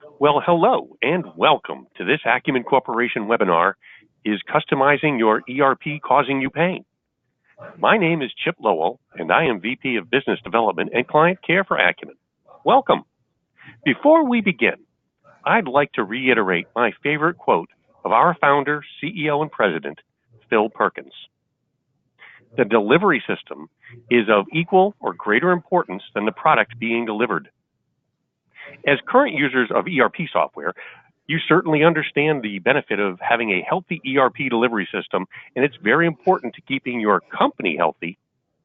Well, hello and welcome to this Acumen Corporation webinar, Is Customizing Your ERP Causing You Pain? My name is Chip Lowell, and I am VP of Business Development and Client Care for Acumen. Welcome. Before we begin, I'd like to reiterate my favorite quote of our founder, CEO, and president, Phil Perkins. The delivery system is of equal or greater importance than the product being delivered. As current users of ERP software, you certainly understand the benefit of having a healthy ERP delivery system, and it's very important to keeping your company healthy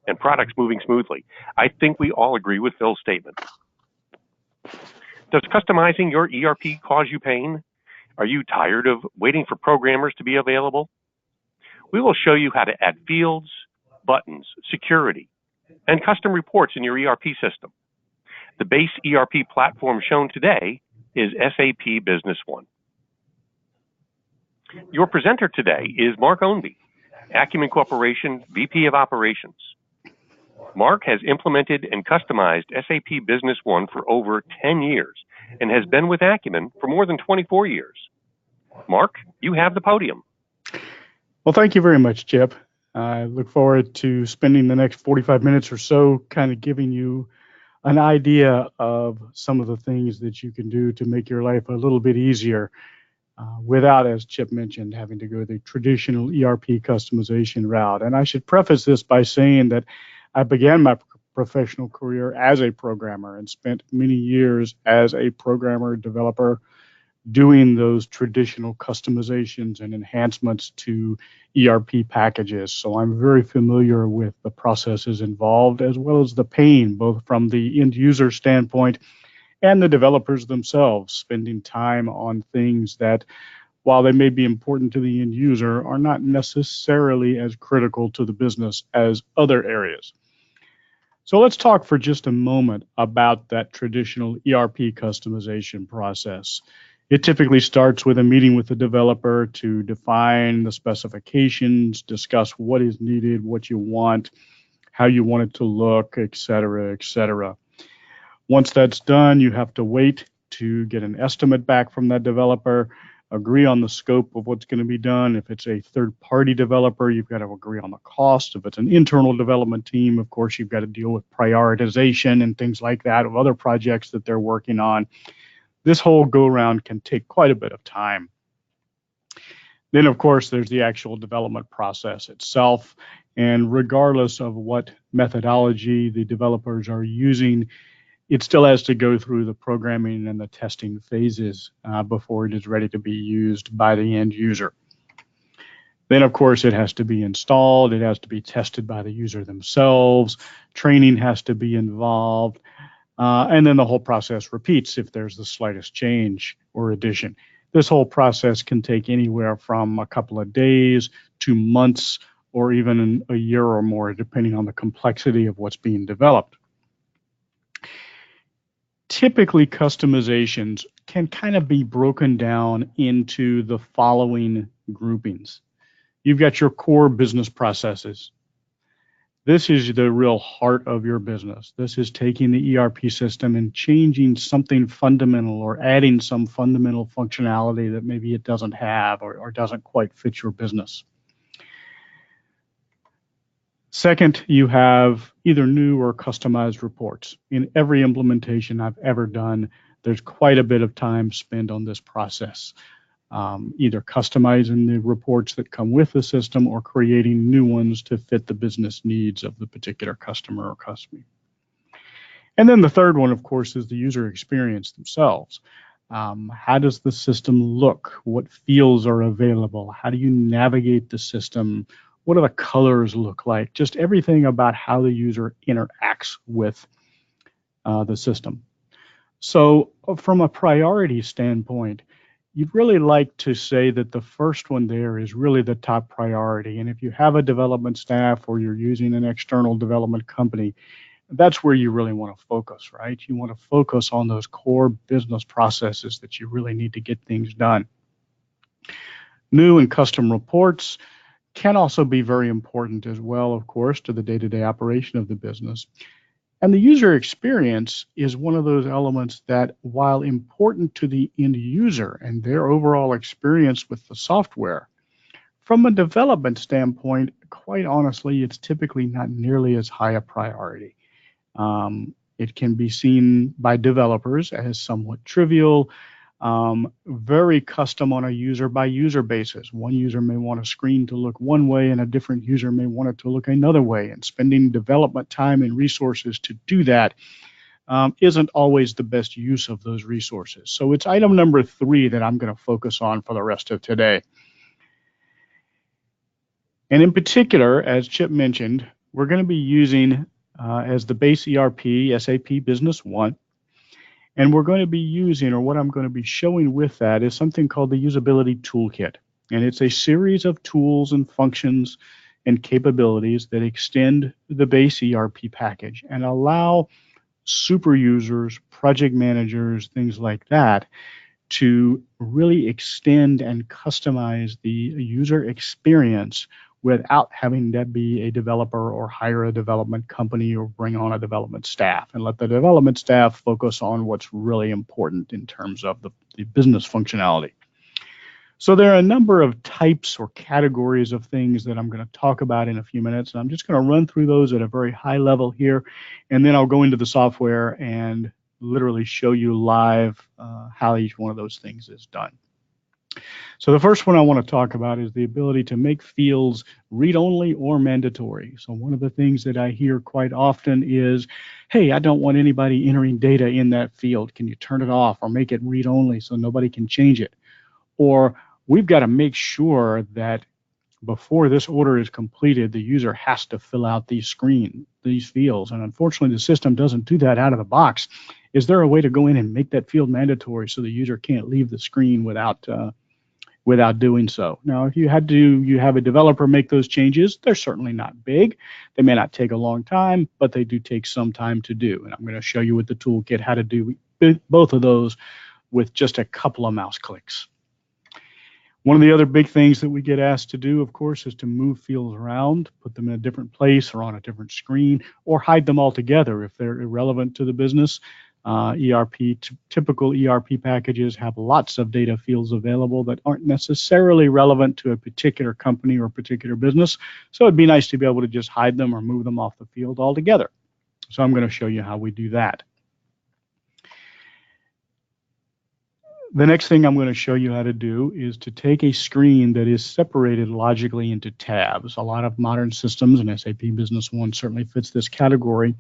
and products moving smoothly. I think we all agree with Phil's statement. Does customizing your ERP cause you pain? Are you tired of waiting for programmers to be available? We will show you how to add fields, buttons, security, and custom reports in your ERP system. The base ERP platform shown today is SAP Business One. Your presenter today is Mark Ownby, Acumen Corporation VP of Operations. Mark has implemented and customized SAP Business One for over 10 years and has been with Acumen for more than 24 years. Mark, you have the podium. Well, thank you very much, Chip. I look forward to spending the next 45 minutes or so kind of giving you an idea of some of the things that you can do to make your life a little bit easier without, as Chip mentioned, having to go the traditional ERP customization route. And I should preface this by saying that I began my professional career as a programmer and spent many years as a programmer, developer, doing those traditional customizations and enhancements to ERP packages. So I'm very familiar with the processes involved, as well as the pain, both from the end user standpoint and the developers themselves, spending time on things that, while they may be important to the end user, are not necessarily as critical to the business as other areas. So let's talk for just a moment about that traditional ERP customization process. It typically starts with a meeting with the developer to define the specifications, discuss what is needed, what you want, how you want it to look, et cetera, et cetera. Once that's done, you have to wait to get an estimate back from that developer, agree on the scope of what's going to be done. If it's a third-party developer, you've got to agree on the cost. If it's an internal development team, of course, you've got to deal with prioritization and things like that of other projects that they're working on. This whole go-around can take quite a bit of time. Then, of course, there's the actual development process itself. And regardless of what methodology the developers are using, it still has to go through the programming and the testing phases before it is ready to be used by the end user. Then, of course, it has to be installed. It has to be tested by the user themselves. Training has to be involved. And then the whole process repeats if there's the slightest change or addition. This whole process can take anywhere from a couple of days to months or even a year or more, depending on the complexity of what's being developed. Typically, customizations can kind of be broken down into the following groupings. You've got your core business processes. This is the real heart of your business. This is taking the ERP system and changing something fundamental or adding some fundamental functionality that maybe it doesn't have or doesn't quite fit your business. Second, you have either new or customized reports. In every implementation I've ever done, there's quite a bit of time spent on this process. Either customizing the reports that come with the system or creating new ones to fit the business needs of the particular customer or customer. And then the third one, of course, is the user experience themselves. How does the system look? What fields are available? How do you navigate the system? What do the colors look like? Just everything about how the user interacts with the system. So from a priority standpoint, you'd really like to say that the first one there is really the top priority. And if you have a development staff or you're using an external development company, that's where you really want to focus, right? You want to focus on those core business processes that you really need to get things done. New and custom reports can also be very important as well, of course, to the day-to-day operation of the business. And the user experience is one of those elements that, while important to the end user and their overall experience with the software, from a development standpoint, quite honestly, it's typically not nearly as high a priority. It can be seen by developers as somewhat trivial, very custom on a user-by-user basis. One user may want a screen to look one way, and a different user may want it to look another way. And spending development time and resources to do that isn't always the best use of those resources. So it's item number 3 that I'm going to focus on for the rest of today. And in particular, as Chip mentioned, we're going to be using as the base ERP, SAP Business One. And we're going to be using, or what I'm going to be showing with that, is something called the Usability Toolkit. And it's a series of tools and functions and capabilities that extend the base ERP package and allow super users, project managers, things like that, to really extend and customize the user experience without having to be a developer or hire a development company or bring on a development staff, and let the development staff focus on what's really important in terms of the business functionality. So there are a number of types or categories of things that I'm going to talk about in a few minutes, and I'm just going to run through those at a very high level here, and then I'll go into the software and literally show you live how each one of those things is done. So the first one I want to talk about is the ability to make fields read-only or mandatory. So one of the things that I hear quite often is, hey, I don't want anybody entering data in that field. Can you turn it off or make it read-only so nobody can change it? Or we've got to make sure that before this order is completed, the user has to fill out these fields. And unfortunately, the system doesn't do that out of the box. Is there a way to go in and make that field mandatory so the user can't leave the screen without doing so? Now, if you have a developer make those changes, they're certainly not big. They may not take a long time, but they do take some time to do. And I'm going to show you with the toolkit how to do both of those with just a couple of mouse clicks. One of the other big things that we get asked to do, of course, is to move fields around, put them in a different place or on a different screen, or hide them altogether if they're irrelevant to the business. Typical ERP packages have lots of data fields available that aren't necessarily relevant to a particular company or a particular business. So it'd be nice to be able to just hide them or move them off the field altogether. So I'm going to show you how we do that. The next thing I'm going to show you how to do is to take a screen that is separated logically into tabs. A lot of modern systems, and SAP Business One certainly fits this category,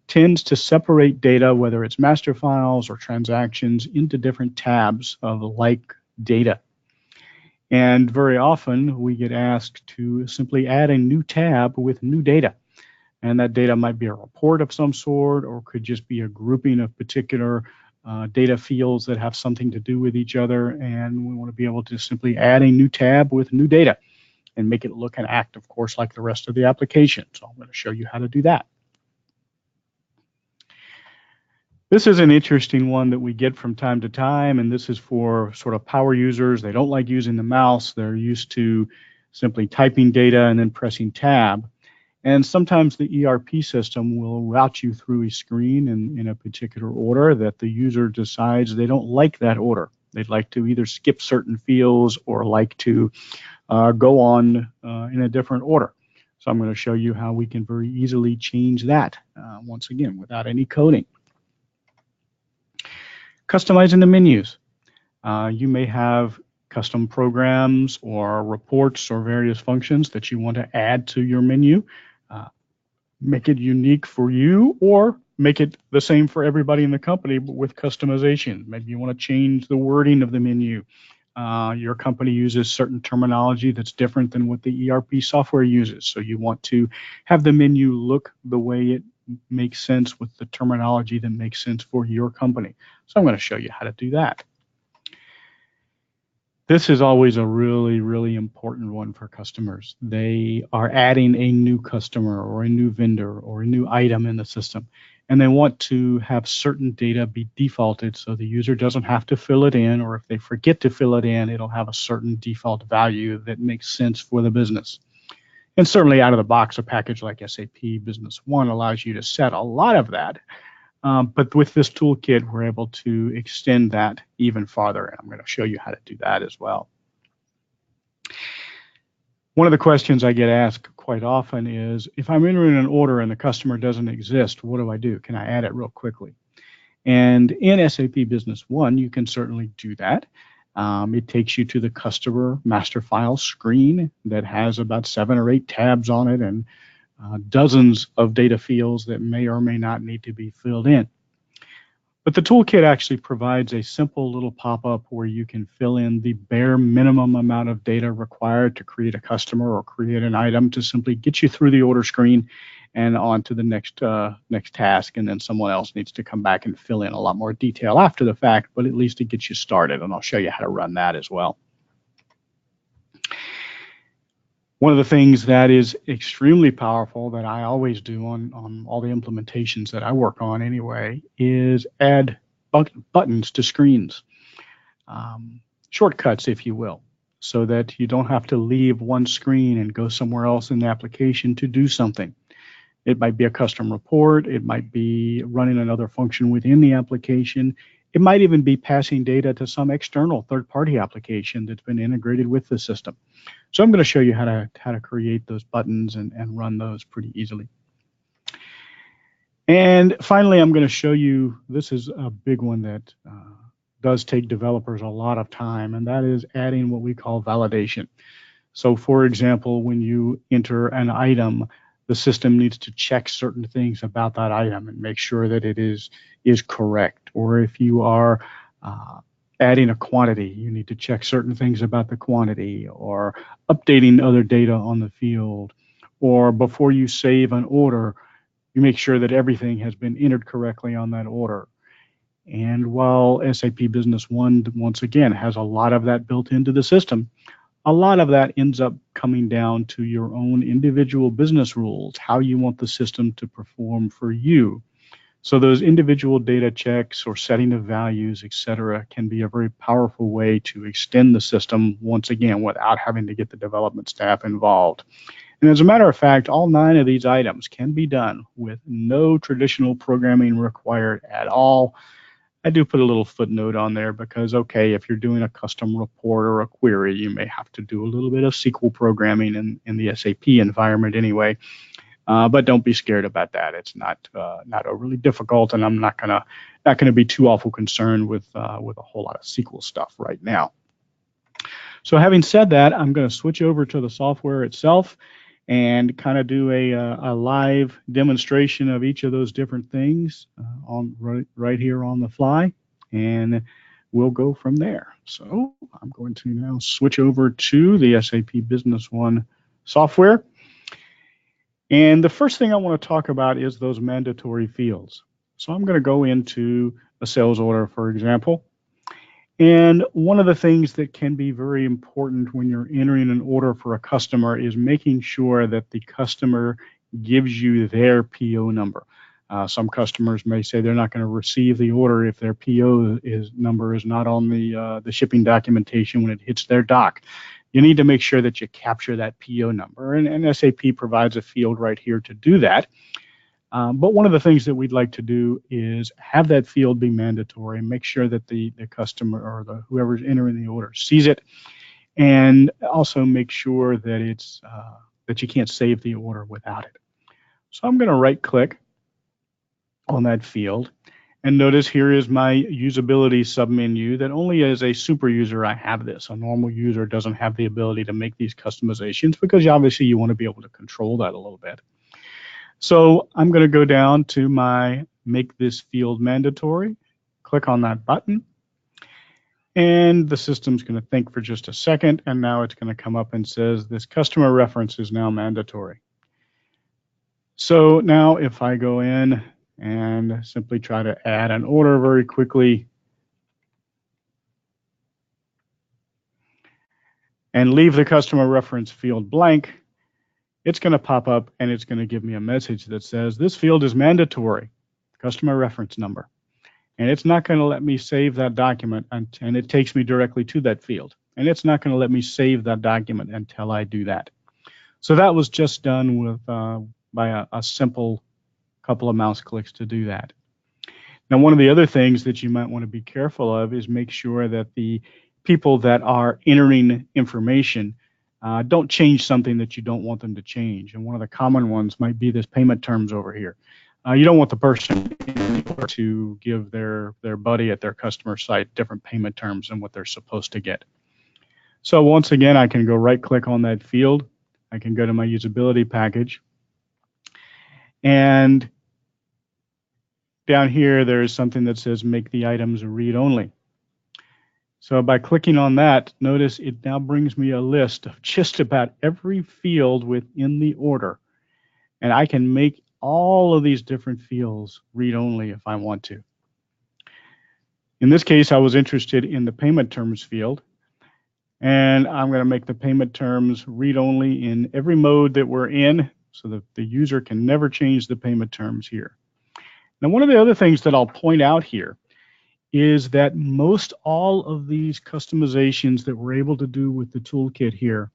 tends to separate data, whether it's master files or transactions, into different tabs of like data. And very often we get asked to simply add a new tab with new data. And that data might be a report of some sort, or could just be a grouping of particular data fields that have something to do with each other. And we want to be able to simply add a new tab with new data and make it look and act, of course, like the rest of the application. So I'm going to show you how to do that. This is an interesting one that we get from time to time, and this is for sort of power users. They don't like using the mouse. They're used to simply typing data and then pressing tab. And sometimes the ERP system will route you through a screen in a particular order that the user decides they don't like that order. They'd like to either skip certain fields or like to go on in a different order. So I'm going to show you how we can very easily change that, once again, without any coding. Customizing the menus. You may have custom programs or reports or various functions that you want to add to your menu. Make it unique for you, or make it the same for everybody in the company, but with customization. Maybe you want to change the wording of the menu. Your company uses certain terminology that's different than what the ERP software uses. So you want to have the menu look the way it makes sense with the terminology that makes sense for your company. So I'm going to show you how to do that. This is always a really, really important one for customers. They are adding a new customer or a new vendor or a new item in the system, and they want to have certain data be defaulted so the user doesn't have to fill it in, or if they forget to fill it in, it'll have a certain default value that makes sense for the business. And certainly out of the box, a package like SAP Business One allows you to set a lot of that. But with this toolkit, we're able to extend that even farther. And I'm going to show you how to do that as well. One of the questions I get asked quite often is, if I'm entering an order and the customer doesn't exist, what do I do? Can I add it real quickly? And in SAP Business One, you can certainly do that. It takes you to the customer master file screen that has about 7 or 8 tabs on it and dozens of data fields that may or may not need to be filled in. But the toolkit actually provides a simple little pop-up where you can fill in the bare minimum amount of data required to create a customer or create an item to simply get you through the order screen and on to the next task, and then someone else needs to come back and fill in a lot more detail after the fact, but at least it gets you started, and I'll show you how to run that as well. One of the things that is extremely powerful that I always do on all the implementations that I work on anyway is add buttons to screens, shortcuts, if you will, so that you don't have to leave one screen and go somewhere else in the application to do something. It might be a custom report. It might be running another function within the application. It might even be passing data to some external third-party application that's been integrated with the system. So I'm going to show you how to create those buttons and run those pretty easily. And finally, I'm going to show you, this is a big one that does take developers a lot of time, and that is adding what we call validation. So for example, when you enter an item, the system needs to check certain things about that item and make sure that it is correct. Or if you are adding a quantity, you need to check certain things about the quantity, or updating other data on the field. Or before you save an order, you make sure that everything has been entered correctly on that order. And while SAP Business One, once again, has a lot of that built into the system, a lot of that ends up coming down to your own individual business rules, how you want the system to perform for you. So those individual data checks or setting of values, etc., can be a very powerful way to extend the system, once again, without having to get the development staff involved. And as a matter of fact, all 9 of these items can be done with no traditional programming required at all. I do put a little footnote on there because, okay, if you're doing a custom report or a query, you may have to do a little bit of SQL programming in the SAP environment anyway. But don't be scared about that. It's not overly difficult, and I'm not gonna be too awful concerned with a whole lot of SQL stuff right now. So having said that, I'm going to switch over to the software itself and kind of do a live demonstration of each of those different things right here on the fly, and we'll go from there. So I'm going to now switch over to the SAP Business One software. And the first thing I want to talk about is those mandatory fields. So I'm going to go into a sales order, for example. And one of the things that can be very important when you're entering an order for a customer is making sure that the customer gives you their PO number. Some customers may say they're not going to receive the order if their PO number is not on the shipping documentation when it hits their dock. You need to make sure that you capture that PO number, and SAP provides a field right here to do that. But one of the things that we'd like to do is have that field be mandatory and make sure that the customer or whoever's entering the order sees it, and also make sure that it's that you can't save the order without it. So I'm going to right-click on that field, and notice here is my usability submenu that only as a super user I have this. A normal user doesn't have the ability to make these customizations because obviously you want to be able to control that a little bit. So I'm going to go down to my make this field mandatory, click on that button, and the system's going to think for just a second, and now it's going to come up and says this customer reference is now mandatory. So now if I go in and simply try to add an order very quickly and leave the customer reference field blank, it's going to pop up and it's going to give me a message that says this field is mandatory, customer reference number. And it's not going to let me save that document, and it takes me directly to that field. And it's not going to let me save that document until I do that. So that was just done with by a simple couple of mouse clicks to do that. Now, one of the other things that you might want to be careful of is make sure that the people that are entering information don't change something that you don't want them to change. And one of the common ones might be this payment terms over here. You don't want the person to give their buddy at their customer site different payment terms than what they're supposed to get. So once again, I can go right click on that field. I can go to my usability package. And down here, there's something that says make the items read only. So by clicking on that, notice it now brings me a list of just about every field within the order. And I can make all of these different fields read only if I want to. In this case, I was interested in the payment terms field. And I'm going to make the payment terms read only in every mode that we're in so that the user can never change the payment terms here. Now, one of the other things that I'll point out here is that most all of these customizations that we're able to do with the toolkit here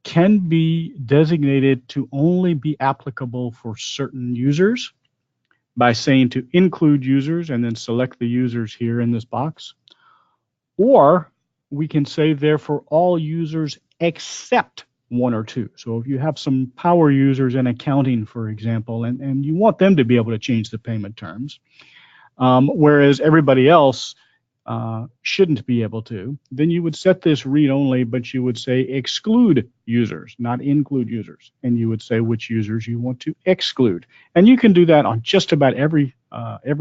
can be designated to only be applicable for certain users by saying to include users and then select the users here in this box. Or we can say there for all users except one or two. So if you have some power users in accounting, for example, and you want them to be able to change the payment terms, whereas everybody else shouldn't be able to, then you would set this read only, but you would say exclude users, not include users. And you would say which users you want to exclude. And you can do that on just about every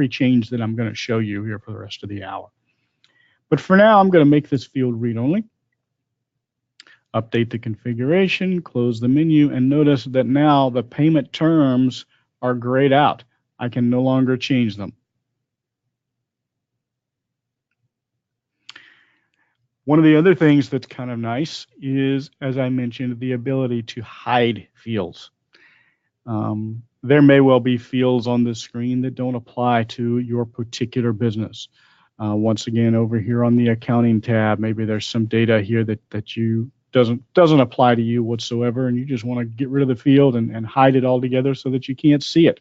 change that I'm going to show you here for the rest of the hour. But for now, I'm going to make this field read only. Update the configuration, close the menu, and notice that now the payment terms are grayed out. I can no longer change them. One of the other things that's kind of nice is, as I mentioned, the ability to hide fields. There may well be fields on the screen that don't apply to your particular business. Once again, over here on the accounting tab, maybe there's some data here that you doesn't apply to you whatsoever, and you just want to get rid of the field and hide it altogether so that you can't see it.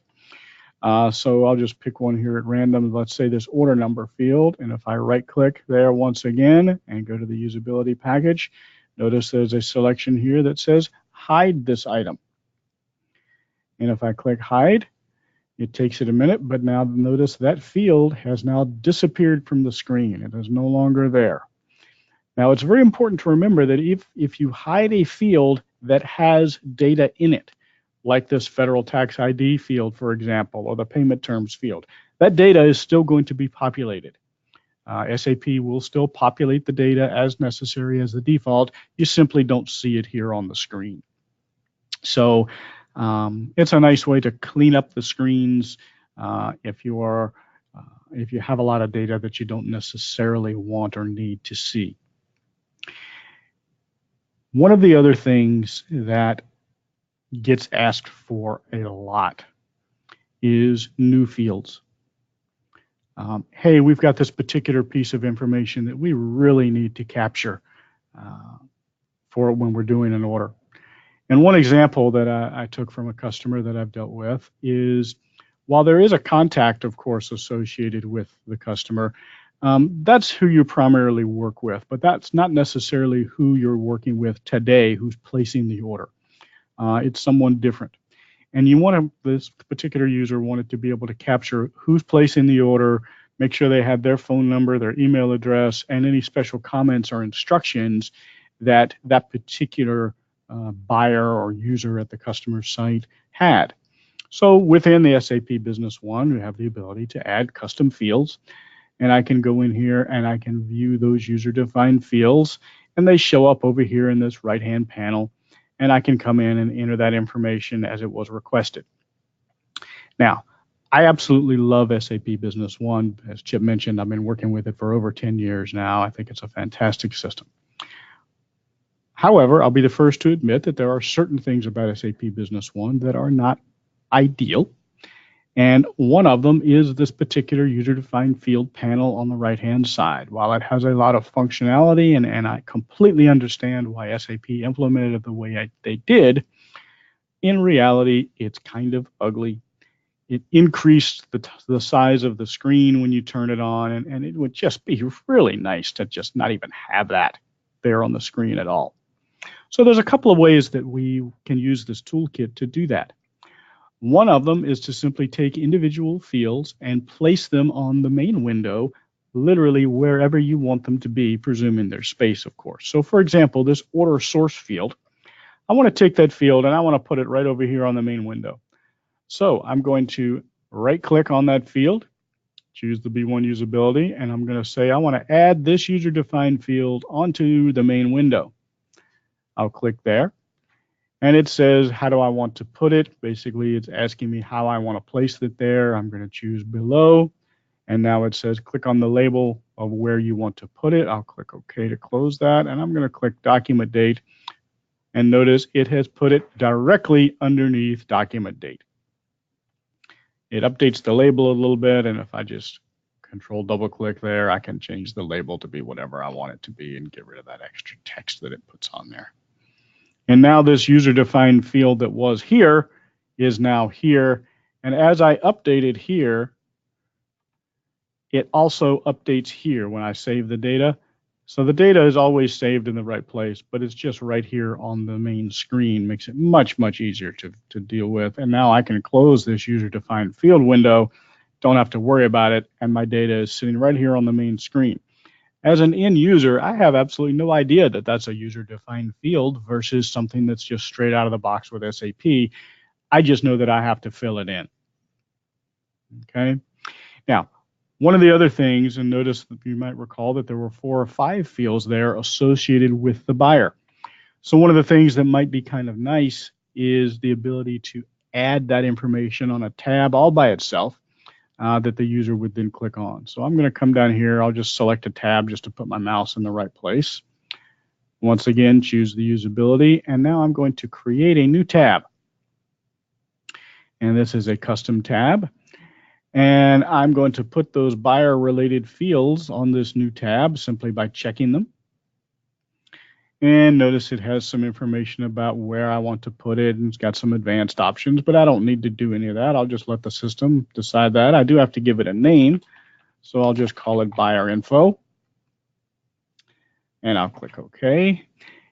So I'll just pick one here at random. Let's say this order number field, and if I right-click there once again and go to the usability package, notice there's a selection here that says hide this item. And if I click hide, it takes it a minute, but now notice that field has now disappeared from the screen. It is no longer there. Now, it's very important to remember that if you hide a field that has data in it, like this federal tax ID field, for example, or the payment terms field, that data is still going to be populated. SAP will still populate the data as necessary as the default. You simply don't see it here on the screen. So it's a nice way to clean up the screens if you have a lot of data that you don't necessarily want or need to see. One of the other things that gets asked for a lot is new fields. Hey, we've got this particular piece of information that we really need to capture for when we're doing an order. And one example that I took from a customer that I've dealt with is, while there is a contact, of course, associated with the customer, that's who you primarily work with, but that's not necessarily who you're working with today, who's placing the order. It's someone different. And this particular user wanted to be able to capture who's placing the order, make sure they had their phone number, their email address, and any special comments or instructions that that particular buyer or user at the customer site had. So within the SAP Business One, we have the ability to add custom fields. And I can go in here and I can view those user-defined fields, and they show up over here in this right-hand panel. And I can come in and enter that information as it was requested. Now, I absolutely love SAP Business One. As Chip mentioned, I've been working with it for over 10 years now. I think it's a fantastic system. However, I'll be the first to admit that there are certain things about SAP Business One that are not ideal. And one of them is this particular user-defined field panel on the right-hand side. While it has a lot of functionality, and I completely understand why SAP implemented it the way they did, in reality, it's kind of ugly. It increased the size of the screen when you turn it on, and it would just be really nice to just not even have that there on the screen at all. So there's a couple of ways that we can use this toolkit to do that. One of them is to simply take individual fields and place them on the main window, literally wherever you want them to be, presuming there's space, of course. So for example, this order source field, I want to take that field and I want to put it right over here on the main window. So I'm going to right click on that field, choose the B1 usability, and I'm going to say I want to add this user defined field onto the main window. I'll click there. And it says, how do I want to put it? Basically, it's asking me how I want to place it there. I'm going to choose below. And now it says, click on the label of where you want to put it. I'll click OK to close that. And I'm going to click document date. And notice it has put it directly underneath document date. It updates the label a little bit. And if I just control double click there, I can change the label to be whatever I want it to be and get rid of that extra text that it puts on there. And now this user-defined field that was here is now here. And as I update it here, it also updates here when I save the data. So the data is always saved in the right place, but it's just right here on the main screen. Makes it much, much easier to deal with. And now I can close this user-defined field window, don't have to worry about it, and my data is sitting right here on the main screen. As an end user, I have absolutely no idea that that's a user-defined field versus something that's just straight out of the box with SAP. I just know that I have to fill it in. Okay. Now, one of the other things, and notice that you might recall that there were 4 or 5 fields there associated with the buyer. So one of the things that might be kind of nice is the ability to add that information on a tab all by itself. That the user would then click on. So I'm going to come down here. I'll just select a tab just to put my mouse in the right place. Once again, choose the usability. And now I'm going to create a new tab. And this is a custom tab. And I'm going to put those buyer-related fields on this new tab simply by checking them. And notice it has some information about where I want to put it, and it's got some advanced options, but I don't need to do any of that. I'll just let the system decide that. I do have to give it a name, so I'll just call it buyer info. And I'll click OK.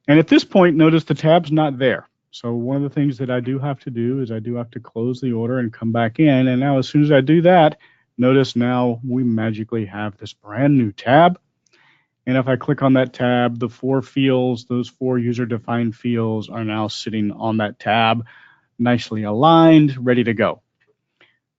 And at this point, notice the tab's not there. So one of the things that I do have to do is I do have to close the order and come back in. And now as soon as I do that, notice now we magically have this brand new tab. And if I click on that tab, the 4 fields, those 4 user-defined fields are now sitting on that tab, nicely aligned, ready to go.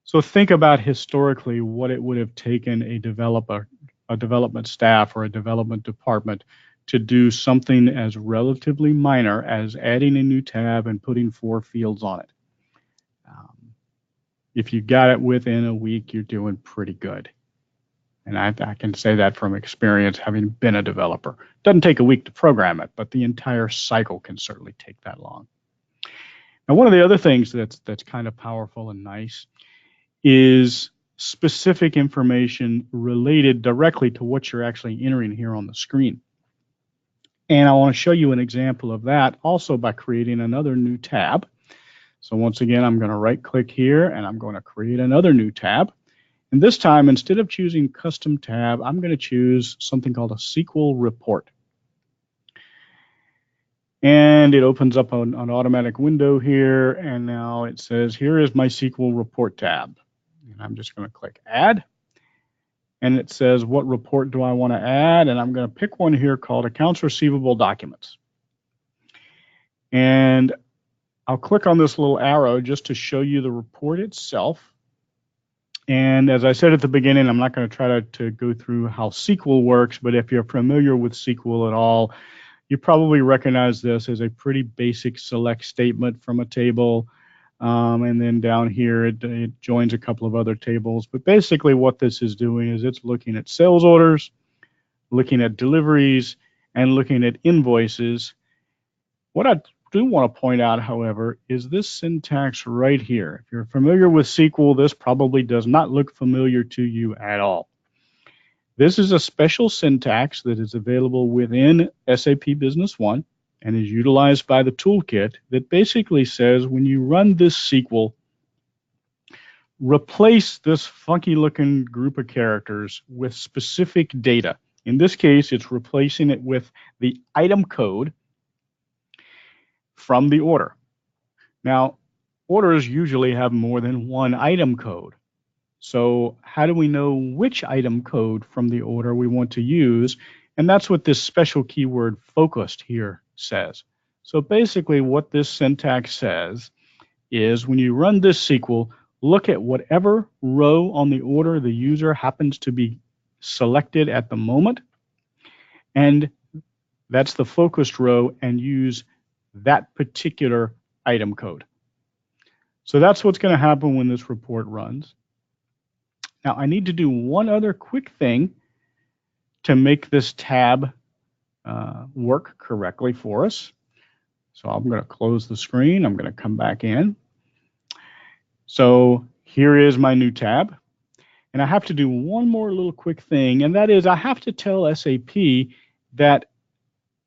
So think about historically what it would have taken a developer, a development staff, or a development department to do something as relatively minor as adding a new tab and putting 4 fields on it. If you got it within a week, you're doing pretty good. And I can say that from experience, having been a developer. It doesn't take a week to program it, but the entire cycle can certainly take that long. Now, one of the other things that's kind of powerful and nice is specific information related directly to what you're actually entering here on the screen. And I want to show you an example of that also by creating another new tab. So once again, I'm going to right-click here, and I'm going to create another new tab. And this time, instead of choosing custom tab, I'm going to choose something called a SQL report. And it opens up an automatic window here. And now it says, here is my SQL report tab. And I'm just going to click add. And it says, what report do I want to add? And I'm going to pick one here called accounts receivable documents. And I'll click on this little arrow just to show you the report itself. And as I said at the beginning, I'm not going to try to go through how SQL works, but if you're familiar with SQL at all, you probably recognize this as a pretty basic select statement from a table. And then down here, it joins a couple of other tables. But basically what this is doing is it's looking at sales orders, looking at deliveries, and looking at invoices. What I do want to point out, however, is this syntax right here. If you're familiar with SQL, this probably does not look familiar to you at all. This is a special syntax that is available within SAP Business One and is utilized by the toolkit that basically says when you run this SQL, replace this funky looking group of characters with specific data. In this case, it's replacing it with the item code from the order. Now, orders usually have more than one item code. So how do we know which item code from the order we want to use? And that's what this special keyword focused here says. So basically what this syntax says is when you run this SQL, look at whatever row on the order the user happens to be selected at the moment, and that's the focused row, and use that particular item code. So that's what's going to happen when this report runs. Now I need to do one other quick thing to make this tab work correctly for us. So I'm going to close the screen. I'm going to come back in. So here is my new tab. And I have to do one more little quick thing, and that is I have to tell SAP that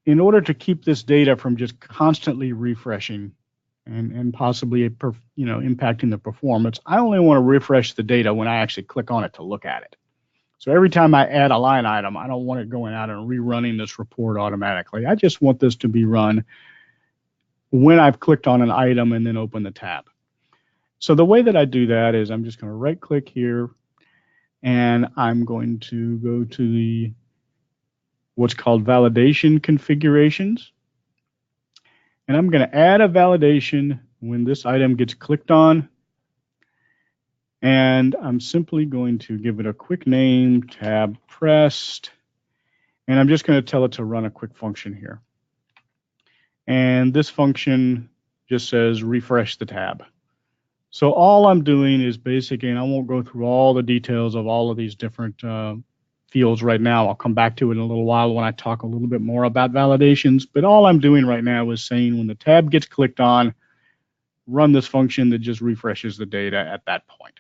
in order to keep this data from just constantly refreshing and possibly impacting the performance, I only want to refresh the data when I actually click on it to look at it. So every time I add a line item, I don't want it going out and rerunning this report automatically. I just want this to be run when I've clicked on an item and then open the tab. So the way that I do that is I'm just going to right click here, and I'm going to go to the what's called validation configurations. And I'm going to add a validation when this item gets clicked on. And I'm simply going to give it a quick name, tab pressed. And I'm just going to tell it to run a quick function here. And this function just says refresh the tab. So all I'm doing is basically, and I won't go through all the details of all of these different fields right now. I'll come back to it in a little while when I talk a little bit more about validations. But all I'm doing right now is saying when the tab gets clicked on, run this function that just refreshes the data at that point.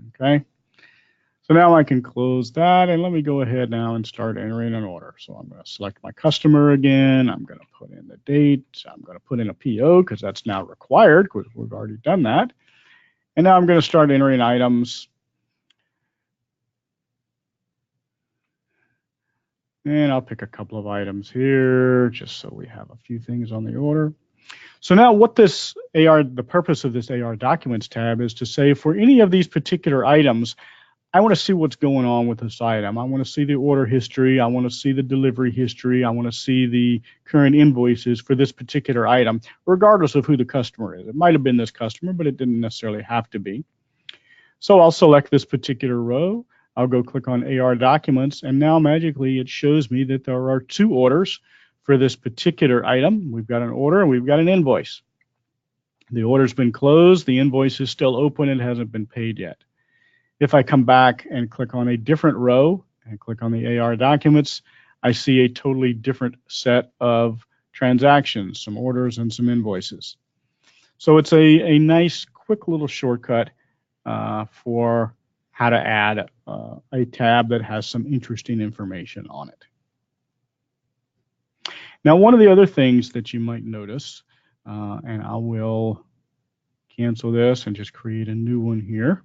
Okay. So now I can close that, and let me go ahead now and start entering an order. So I'm going to select my customer again. I'm going to put in the date. I'm going to put in a PO because that's now required because we've already done that. And now I'm going to start entering items. And I'll pick a couple of items here just so we have a few things on the order. So now what this the purpose of this AR Documents tab is to say for any of these particular items, I want to see what's going on with this item. I want to see the order history. I want to see the delivery history. I want to see the current invoices for this particular item, regardless of who the customer is. It might have been this customer, but it didn't necessarily have to be. So I'll select this particular row. I'll go click on AR Documents, and now magically it shows me that there are two orders for this particular item. We've got an order and we've got an invoice. The order's been closed. The invoice is still open. It hasn't been paid yet. If I come back and click on a different row and click on the AR Documents, I see a totally different set of transactions, some orders and some invoices. So it's a nice, quick little shortcut for how to add a tab that has some interesting information on it. Now, one of the other things that you might notice, and I will cancel this and just create a new one here.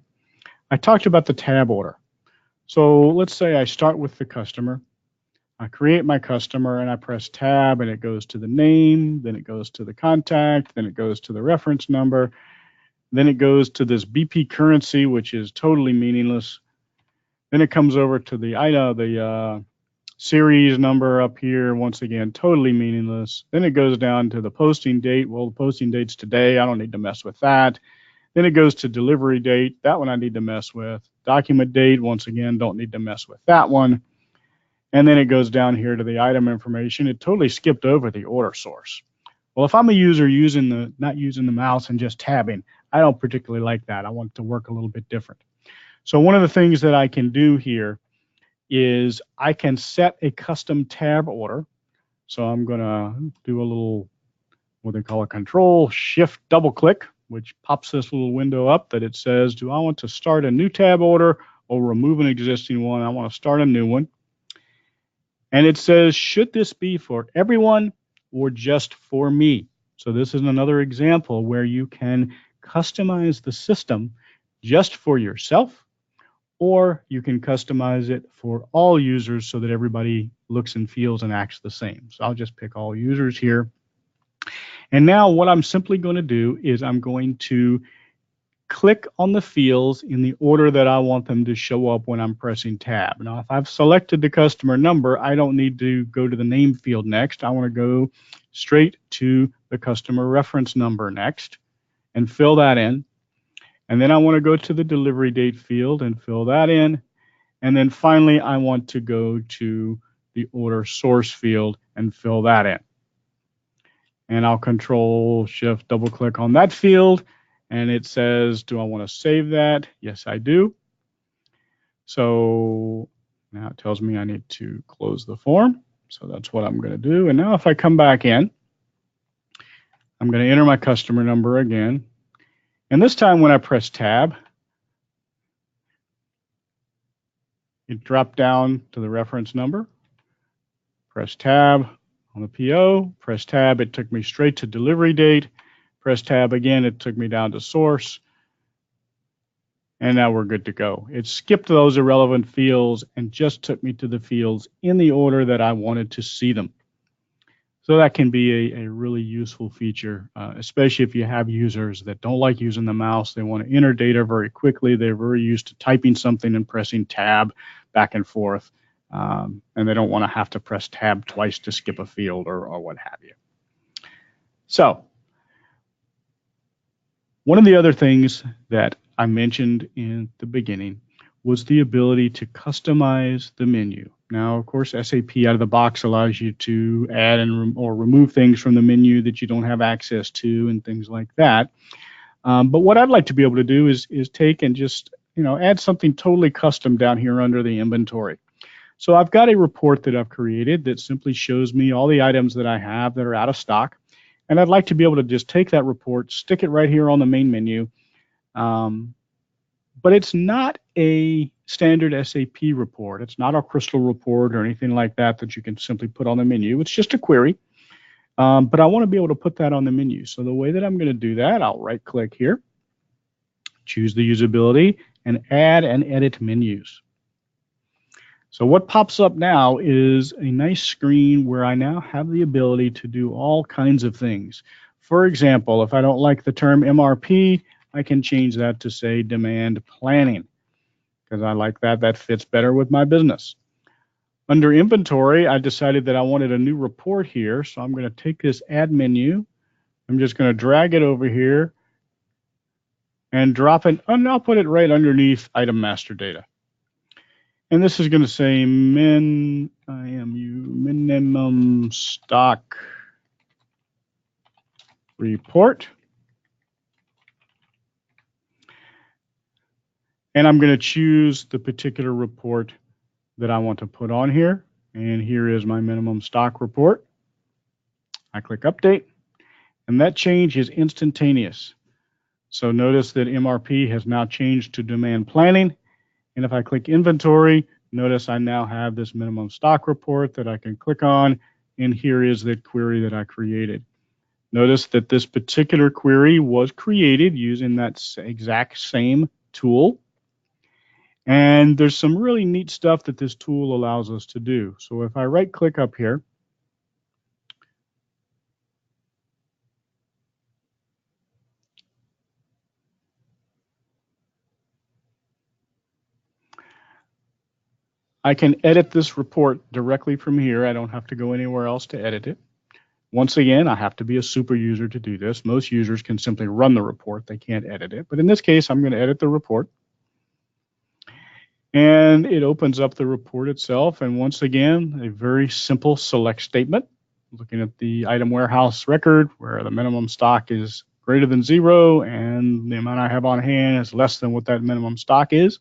I talked about the tab order. So let's say I start with the customer. I create my customer and I press tab and it goes to the name, then it goes to the contact, then it goes to the reference number, then it goes to this BP currency, which is totally meaningless. Then it comes over to the series number up here, once again, totally meaningless. Then it goes down to the posting date. Well, the posting date's today. I don't need to mess with that. Then it goes to delivery date. That one I need to mess with. Document date, once again, don't need to mess with that one. And then it goes down here to the item information. It totally skipped over the order source. Well, if I'm a user not using the mouse and just tabbing, I don't particularly like that. I want it to work a little bit different. So one of the things that I can do here is I can set a custom tab order. So I'm going to do a little what they call a control shift double click, which pops this little window up that it says, do I want to start a new tab order or remove an existing one? I want to start a new one. And it says, should this be for everyone or just for me? So this is another example where you can customize the system just for yourself, or you can customize it for all users so that everybody looks and feels and acts the same. So I'll just pick all users here. And now what I'm simply going to do is I'm going to click on the fields in the order that I want them to show up when I'm pressing tab. Now, if I've selected the customer number, I don't need to go to the name field next. I want to go straight to the customer reference number next and fill that in. And then I want to go to the delivery date field and fill that in. And then finally, I want to go to the order source field and fill that in. And I'll control shift double click on that field. And it says, do I want to save that? Yes, I do. So now it tells me I need to close the form. So that's what I'm going to do. And now if I come back in, I'm going to enter my customer number again. And this time when I press tab, it dropped down to the reference number. Press tab on the PO. Press tab, it took me straight to delivery date. Press tab again, it took me down to source. And now we're good to go. It skipped those irrelevant fields and just took me to the fields in the order that I wanted to see them. So that can be a really useful feature, especially if you have users that don't like using the mouse. They want to enter data very quickly. They're very used to typing something and pressing tab back and forth. And they don't want to have to press tab twice to skip a field or what have you. So one of the other things that I mentioned in the beginning was the ability to customize the menu. Now, of course, SAP out of the box allows you to add or remove things from the menu that you don't have access to and things like that. But what I'd like to be able to do is take and just add something totally custom down here under the inventory. So I've got a report that I've created that simply shows me all the items that I have that are out of stock. And I'd like to be able to just take that report, stick it right here on the main menu. But it's not a standard SAP report. It's not a crystal report or anything like that you can simply put on the menu. It's just a query. But I want to be able to put that on the menu. So the way that I'm going to do that, I'll right click here, choose the usability, and add and edit menus. So what pops up now is a nice screen where I now have the ability to do all kinds of things. For example, if I don't like the term MRP, I can change that to say demand planning, because I like that. That fits better with my business. Under inventory, I decided that I wanted a new report here. So I'm going to take this add menu. I'm just going to drag it over here and drop it, and I'll put it right underneath item master data. And this is going to say minimum stock report. And I'm going to choose the particular report that I want to put on here. And here is my minimum stock report. I click update, and that change is instantaneous. So notice that MRP has now changed to demand planning. And if I click inventory, notice I now have this minimum stock report that I can click on, and here is the query that I created. Notice that this particular query was created using that exact same tool. And there's some really neat stuff that this tool allows us to do. So if I right click up here, I can edit this report directly from here. I don't have to go anywhere else to edit it. Once again, I have to be a super user to do this. Most users can simply run the report. They can't edit it. But in this case, I'm going to edit the report. And it opens up the report itself. And once again, a very simple select statement. Looking at the item warehouse record where the minimum stock is greater than 0 and the amount I have on hand is less than what that minimum stock is.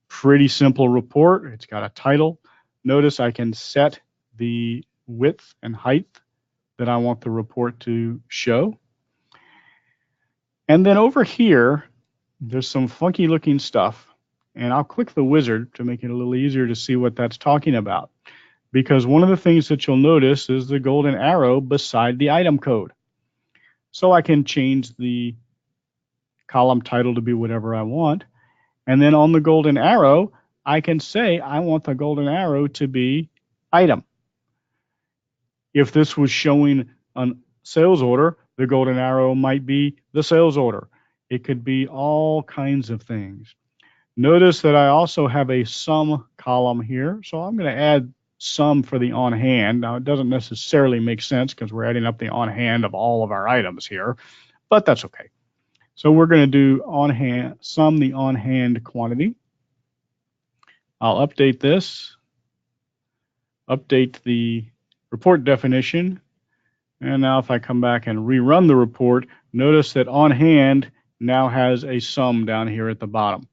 Pretty simple report. It's got a title. Notice I can set the width and height that I want the report to show. And then over here, there's some funky looking stuff. And I'll click the wizard to make it a little easier to see what that's talking about. Because one of the things that you'll notice is the golden arrow beside the item code. So I can change the column title to be whatever I want. And then on the golden arrow, I can say I want the golden arrow to be item. If this was showing a sales order, the golden arrow might be the sales order. It could be all kinds of things. Notice that I also have a sum column here. So I'm going to add sum for the on hand. Now, it doesn't necessarily make sense because we're adding up the on hand of all of our items here, but that's okay. So we're going to do on hand, sum the on hand quantity. I'll update this, update the report definition. And now if I come back and rerun the report, notice that on hand now has a sum down here at the bottom.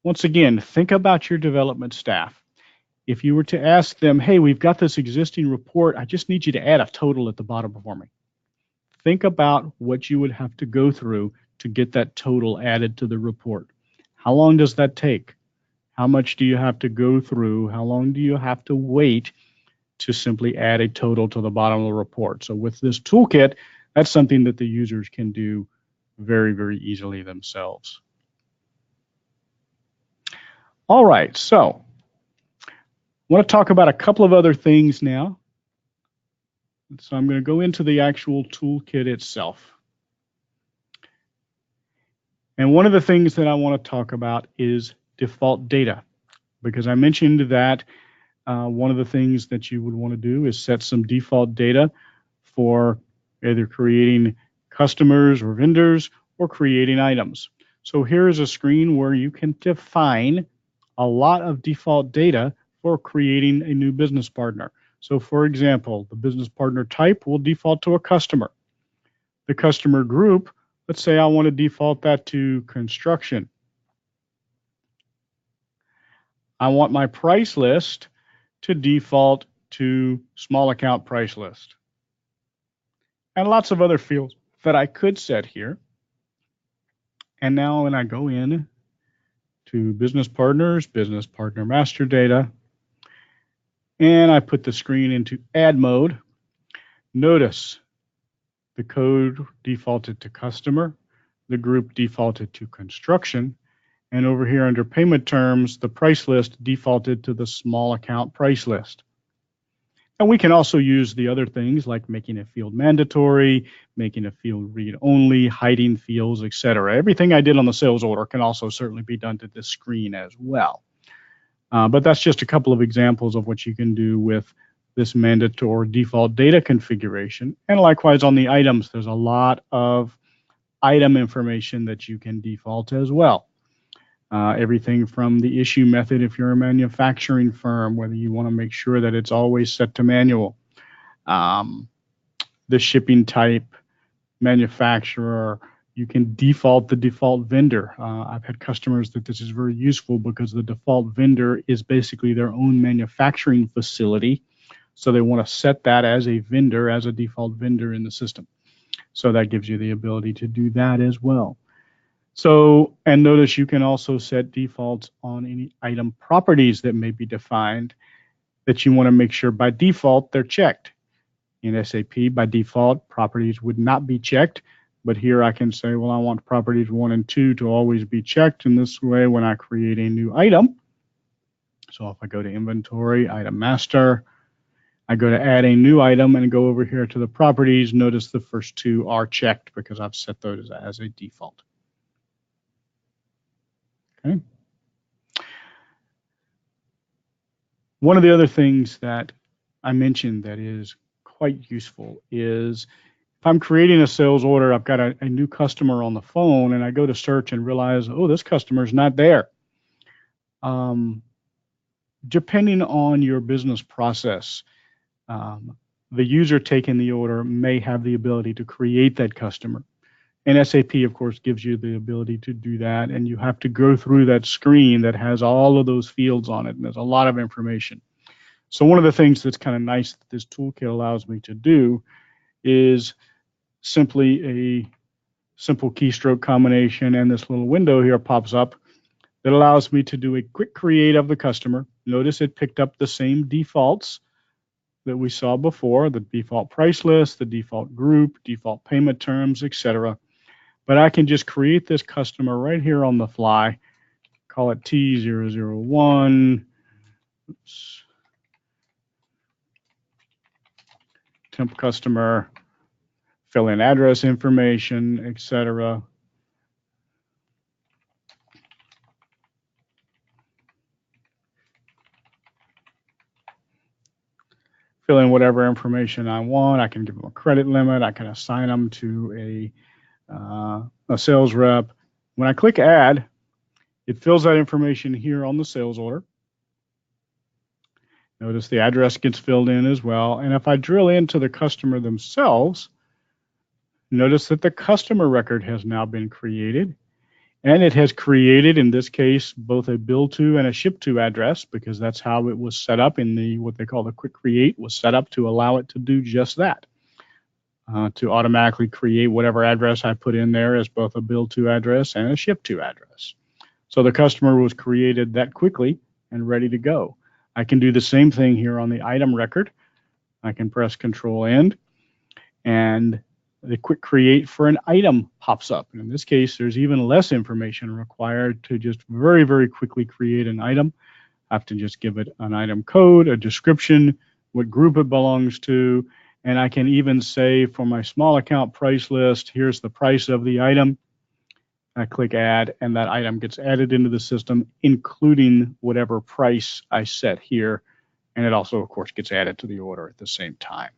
Once again, think about your development staff. If you were to ask them, hey, we've got this existing report, I just need you to add a total at the bottom for me. Think about what you would have to go through to get that total added to the report. How long does that take? How much do you have to go through? How long do you have to wait to simply add a total to the bottom of the report? So with this toolkit, that's something that the users can do very, very easily themselves. All right, so I want to talk about a couple of other things now. So I'm going to go into the actual toolkit itself. And one of the things that I want to talk about is default data, because I mentioned that one of the things that you would want to do is set some default data for either creating customers or vendors or creating items. So here is a screen where you can define a lot of default data for creating a new business partner. So for example, the business partner type will default to a customer. The customer group, let's say I want to default that to construction. I want my price list to default to small account price list. And lots of other fields that I could set here. And now when I go in to business partners, business partner master data, and I put the screen into add mode, notice the code defaulted to customer, the group defaulted to construction, and over here under payment terms, the price list defaulted to the small account price list. And we can also use the other things like making a field mandatory, making a field read only, hiding fields, etc. Everything I did on the sales order can also certainly be done to this screen as well. But that's just a couple of examples of what you can do with this mandatory default data configuration. And likewise on the items, there's a lot of item information that you can default as well. Everything from the issue method if you're a manufacturing firm, whether you want to make sure that it's always set to manual. The shipping type, manufacturer, you can default the default vendor. I've had customers that this is very useful because the default vendor is basically their own manufacturing facility. So they want to set that as a vendor, as a default vendor in the system. So that gives you the ability to do that as well. So, and notice you can also set defaults on any item properties that may be defined that you want to make sure by default they're checked. In SAP, by default, properties would not be checked. But here I can say, well, I want properties 1 and 2 to always be checked. In this way, when I create a new item, so if I go to inventory, item master, I go to add a new item and go over here to the properties. Notice the first 2 are checked because I've set those as a default. Okay. One of the other things that I mentioned that is quite useful is if I'm creating a sales order, I've got a new customer on the phone and I go to search and realize, oh, this customer's not there. Depending on your business process, the user taking the order may have the ability to create that customer. And SAP, of course, gives you the ability to do that. And you have to go through that screen that has all of those fields on it. And there's a lot of information. So one of the things that's kind of nice that this toolkit allows me to do is simply a simple keystroke combination, and this little window here pops up that allows me to do a quick create of the customer. Notice it picked up the same defaults that we saw before, the default price list, the default group, default payment terms, etc. But I can just create this customer right here on the fly, call it T001, temp customer, fill in address information, etc. Fill in whatever information I want. I can give them a credit limit. I can assign them to a sales rep. When I click add, it fills that information here on the sales order. Notice the address gets filled in as well. And if I drill into the customer themselves, notice that the customer record has now been created. And it has created, in this case, both a bill to and a ship to address, because that's how it was set up in the what they call the quick create, was set up to allow it to do just that, to automatically create whatever address I put in there as both a bill to address and a ship to address. So the customer was created that quickly and ready to go. I can do the same thing here on the item record. I can press Control End, and the quick create for an item pops up. In this case, there's even less information required to just very, very quickly create an item. I have to just give it an item code, a description, what group it belongs to, and I can even say for my small account price list, here's the price of the item. I click add, and that item gets added into the system, including whatever price I set here. And it also, of course, gets added to the order at the same time.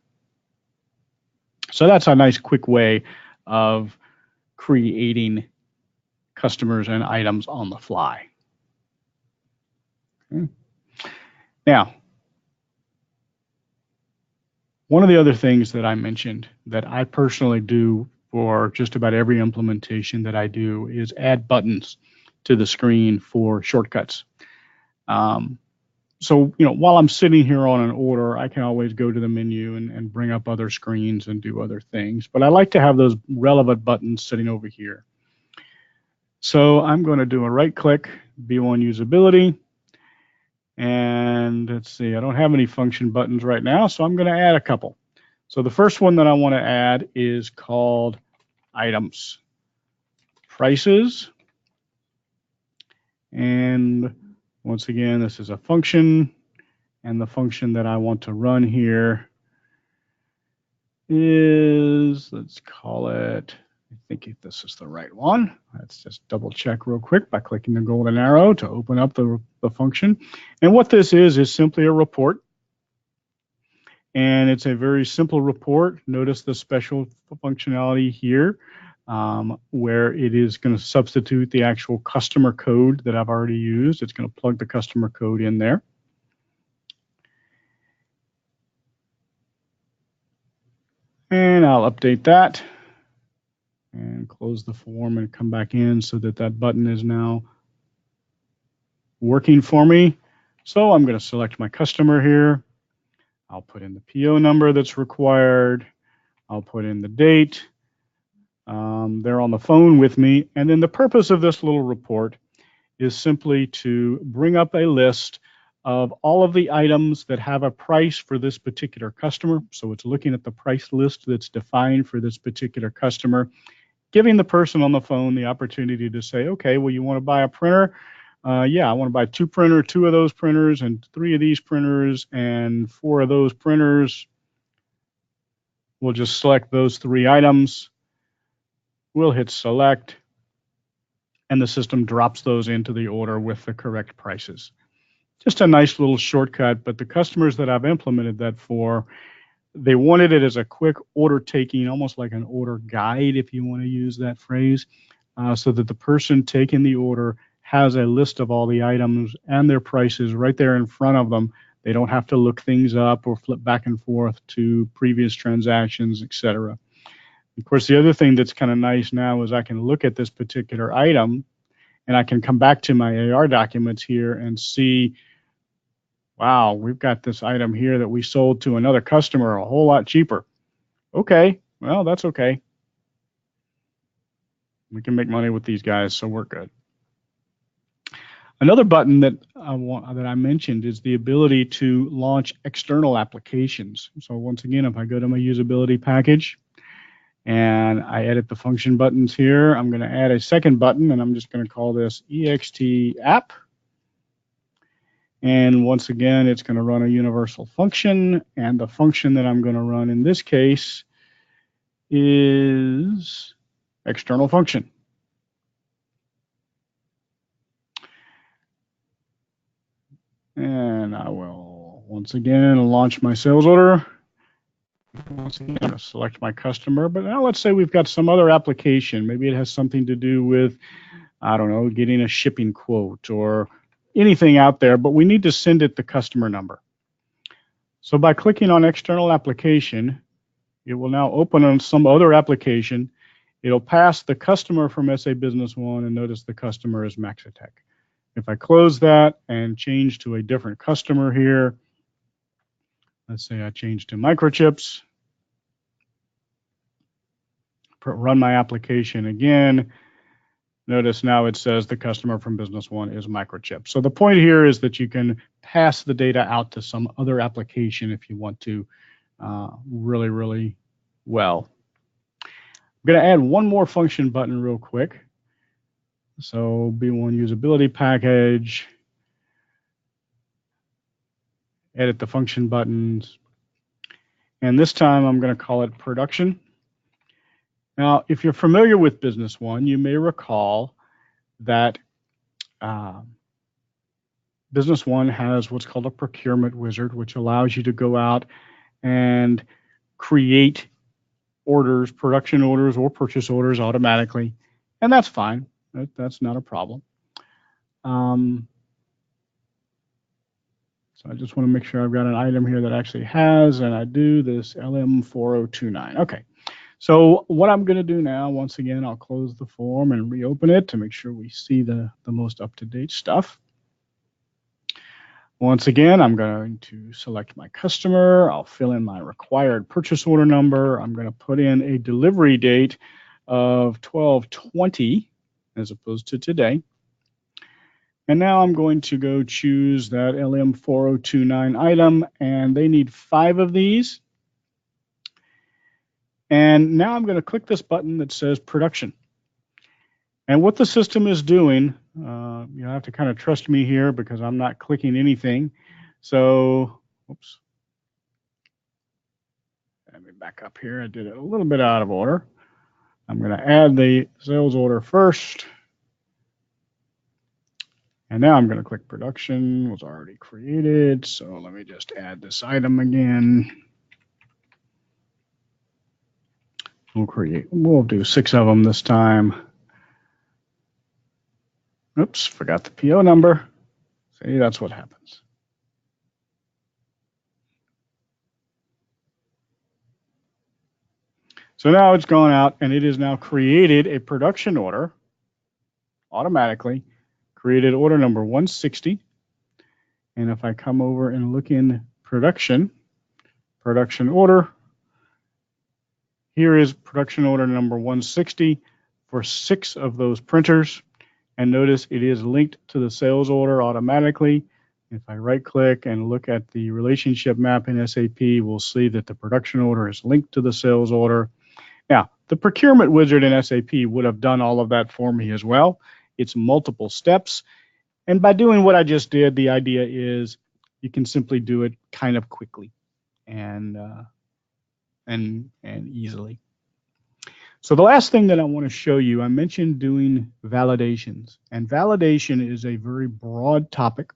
So that's a nice quick way of creating customers and items on the fly. Okay. Now, one of the other things that I mentioned that I personally do for just about every implementation that I do is add buttons to the screen for shortcuts. So, while I'm sitting here on an order, I can always go to the menu and bring up other screens and do other things. But I like to have those relevant buttons sitting over here. So I'm going to do a right click, B1 usability. And let's see, I don't have any function buttons right now, so I'm going to add a couple. So the first one that I want to add is called items, prices. And once again, this is a function, and the function that I want to run here is, let's call it, I think if this is the right one. Let's just double check real quick by clicking the golden arrow to open up the function. And what this is simply a report. And it's a very simple report. Notice the special functionality here, where it is going to substitute the actual customer code that I've already used. It's going to plug the customer code in there. And I'll update that and close the form and come back in so that that button is now working for me. So I'm going to select my customer here. I'll put in the PO number that's required. I'll put in the date. They're on the phone with me. And then the purpose of this little report is simply to bring up a list of all of the items that have a price for this particular customer. So it's looking at the price list that's defined for this particular customer, giving the person on the phone the opportunity to say, okay, well, you want to buy a printer? Yeah, I want to buy two of those printers and 3 of these printers and 4 of those printers. We'll just select those 3 items. We'll hit select, and the system drops those into the order with the correct prices. Just a nice little shortcut, but the customers that I've implemented that for, they wanted it as a quick order taking, almost like an order guide, if you want to use that phrase, so that the person taking the order has a list of all the items and their prices right there in front of them. They don't have to look things up or flip back and forth to previous transactions, etc. Of course, the other thing that's kind of nice now is I can look at this particular item and I can come back to my AR documents here and see Wow, we've got this item here that we sold to another customer a whole lot cheaper. Okay, well, that's okay. We can make money with these guys, so we're good. Another button that I mentioned is the ability to launch external applications. So once again, if I go to my usability package and I edit the function buttons here, I'm going to add a second button, and I'm just going to call this ext app. And once again, it's going to run a universal function, and the function that I'm going to run in this case is external function. And I will once again launch my sales order. Once again, I'm going to select my customer, but now let's say we've got some other application. Maybe it has something to do with, I don't know, getting a shipping quote or anything out there, but we need to send it the customer number. So by clicking on external application, it will now open on some other application. It'll pass the customer from SA Business One, and notice the customer is Maxitech. If I close that and change to a different customer here, let's say I change to microchips, run my application again. Notice now it says the customer from Business One is microchip. So the point here is that you can pass the data out to some other application if you want to really, really well. I'm going to add one more function button real quick. So B1 usability package, edit the function buttons, and this time I'm going to call it production. Now, if you're familiar with Business One, you may recall that Business One has what's called a Procurement Wizard, which allows you to go out and create orders, production orders or purchase orders automatically, and that's fine. That's not a problem. So I just want to make sure I've got an item here that actually has, and I do, this LM4029. Okay. So what I'm going to do now, once again, I'll close the form and reopen it to make sure we see the most up-to-date stuff. Once again, I'm going to select my customer. I'll fill in my required purchase order number. I'm going to put in a delivery date of 12/20 as opposed to today. And now I'm going to go choose that LM4029 item, and they need 5 of these. And now I'm going to click this button that says production. And what the system is doing, you have to kind of trust me here because I'm not clicking anything. So, oops. Let me back up here. I did it a little bit out of order. I'm going to add the sales order first. And now I'm going to click production, was already created. So let me just add this item again. We'll do 6 of them this time. Oops, forgot the PO number. See, that's what happens. So now it's gone out and it has now created a production order automatically, created order number 160. And if I come over and look in production order, here is production order number 160 for 6 of those printers. And notice it is linked to the sales order automatically. If I right click and look at the relationship map in SAP, we'll see that the production order is linked to the sales order. Now, the Procurement Wizard in SAP would have done all of that for me as well. It's multiple steps. And by doing what I just did, the idea is you can simply do it kind of quickly and easily. So the last thing that I want to show you, I mentioned doing validations. And validation is a very broad topic.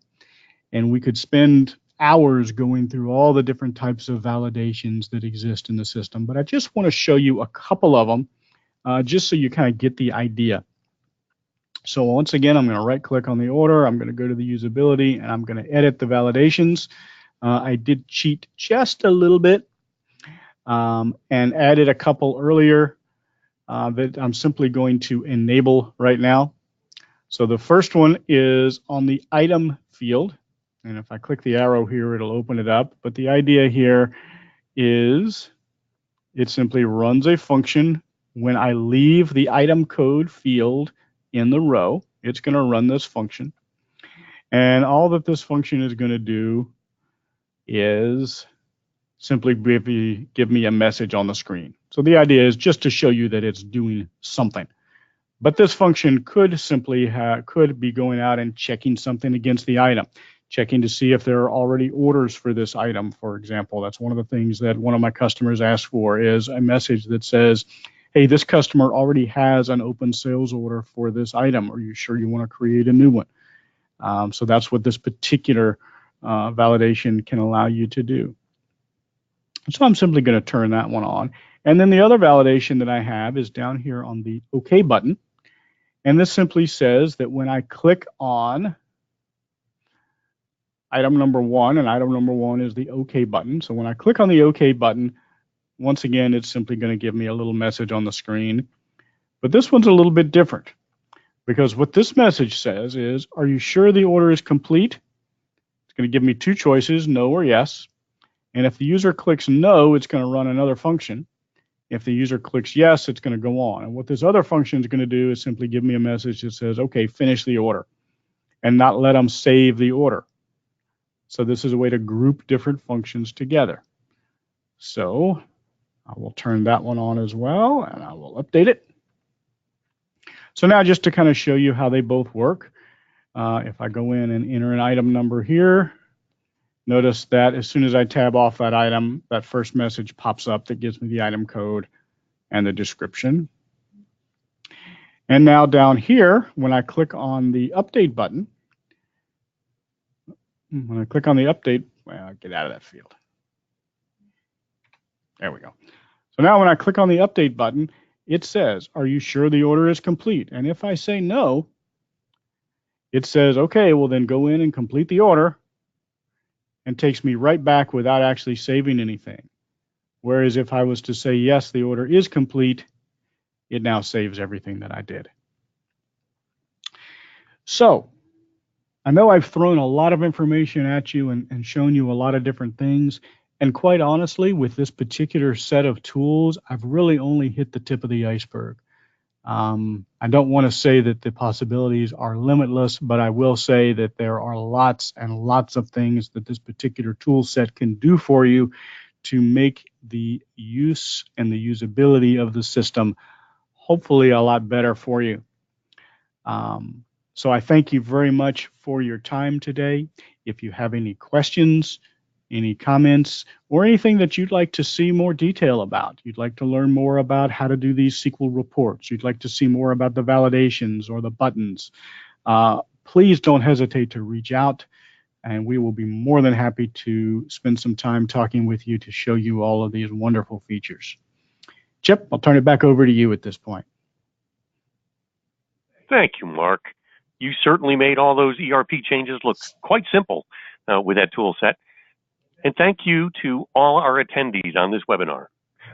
And we could spend hours going through all the different types of validations that exist in the system. But I just want to show you a couple of them, just so you kind of get the idea. So once again, I'm going to right click on the order. I'm going to go to the usability and I'm going to edit the validations. I did cheat just a little bit and added a couple earlier that I'm simply going to enable right now. So the first one is on the item field. And if I click the arrow here, it'll open it up. But the idea here is it simply runs a function when I leave the item code field in the row. It's going to run this function. And all that this function is going to do is simply give me a message on the screen. So the idea is just to show you that it's doing something. But this function could simply could be going out and checking something against the item, checking to see if there are already orders for this item, for example. That's one of the things that one of my customers asked for, is a message that says, hey, this customer already has an open sales order for this item. Are you sure you want to create a new one? So that's what this particular validation can allow you to do. So I'm simply going to turn that one on. And then the other validation that I have is down here on the OK button. And this simply says that when I click on item number 1, and item number 1 is the OK button. So when I click on the OK button, once again, it's simply going to give me a little message on the screen. But this one's a little bit different, because what this message says is, are you sure the order is complete? It's going to give me two choices, no or yes. And if the user clicks no, it's going to run another function. If the user clicks yes, it's going to go on. And what this other function is going to do is simply give me a message that says, okay, finish the order, and not let them save the order. So this is a way to group different functions together. So I will turn that one on as well, and I will update it. So now just to kind of show you how they both work, if I go in and enter an item number here, notice that as soon as I tab off that item, that first message pops up that gives me the item code and the description. And now down here, when I click on the update button, well, get out of that field. There we go. So now when I click on the update button, it says, are you sure the order is complete? And if I say no, it says, okay, well then go in and complete the order, and takes me right back without actually saving anything. Whereas if I was to say, yes, the order is complete, it now saves everything that I did. So I know I've thrown a lot of information at you and shown you a lot of different things. And quite honestly, with this particular set of tools, I've really only hit the tip of the iceberg. I don't want to say that the possibilities are limitless, but I will say that there are lots and lots of things that this particular tool set can do for you to make the use and the usability of the system hopefully a lot better for you. So I thank you very much for your time today. If you have any questions, any comments, or anything that you'd like to see more detail about, you'd like to learn more about how to do these SQL reports, you'd like to see more about the validations or the buttons, please don't hesitate to reach out, and we will be more than happy to spend some time talking with you to show you all of these wonderful features. Chip, I'll turn it back over to you at this point. Thank you, Mark. You certainly made all those ERP changes look quite simple with that tool set. And thank you to all our attendees on this webinar.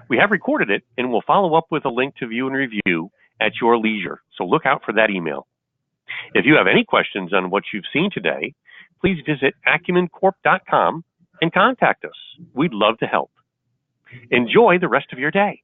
We have recorded it, and we'll follow up with a link to view and review at your leisure, so look out for that email. If you have any questions on what you've seen today, please visit acumencorp.com and contact us. We'd love to help. Enjoy the rest of your day.